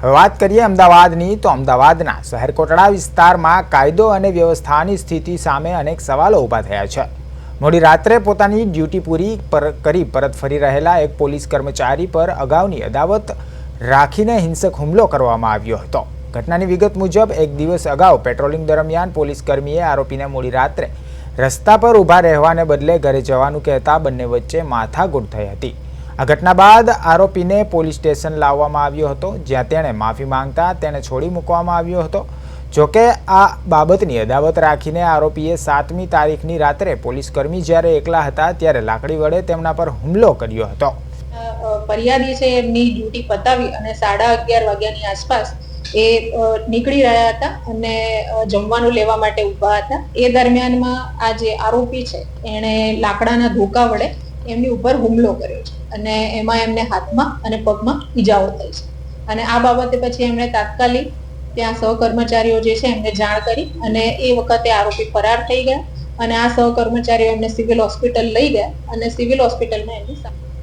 હવે વાત કરીએ અમદાવાદની તો અમદાવાદના શહેરકોટડા વિસ્તારમાં કાયદો અને વ્યવસ્થાની સ્થિતિ સામે અનેક સવાલો ઊભા થયા છે। મોડી રાત્રે પોતાની ડ્યુટી પૂરી કરી પરત ફરી રહેલા એક પોલીસ કર્મચારી પર અગાઉની અદાવત રાખીને હિંસક હુમલો કરવામાં આવ્યો હતો। ઘટનાની વિગત મુજબ એક દિવસ અગાઉ પેટ્રોલિંગ દરમિયાન પોલીસ કર્મીએ આરોપીને મોડી રાત્રે રસ્તા પર ઊભા રહેવાને બદલે ઘરે જવાનું કહેતા બંને વચ્ચે માથાકૂટ થઈ હતી। આ ઘટના બાદ આરોપીને પોલીસ સ્ટેશન લાવવામાં આવ્યો હતો, જ્યાં તેણે માફી માંગતા તેને છોડી મૂકવામાં આવ્યો હતો। જોકે આ બાબતની અદાવત રાખીને આરોપીએ 7મી તારીખની રાત્રે પોલીસ કર્મી જ્યારે એકલા હતા ત્યારે લાકડી વડે તેમના પર હુમલો કર્યો હતો। ફરિયાદી છે એમની ડ્યુટી પતાવી અને 11:30 વાગ્યાની આસપાસ એ નીકળી રહ્યા હતા અને જમવાનું લેવા માટે ઊભા હતા। એ દરમિયાનમાં આ જે આરોપી છે એણે લાકડાના ધોકા વડે એમની ઉપર હુમલો કર્યો છે અને એમાં એમને હાથમાં અને પગમાં ઈજાઓ થઈ છે અને આ બાબતે પછી એમણે તાત્કાલિક ત્યાં સહકર્મચારીઓ જે છે એમને જાણ કરી અને એ વખતે આરોપી ફરાર થઈ ગયા અને આ સહકર્મચારીઓ એમને સિવિલ હોસ્પિટલ લઈ ગયા અને સિવિલ હોસ્પિટલમાં એમની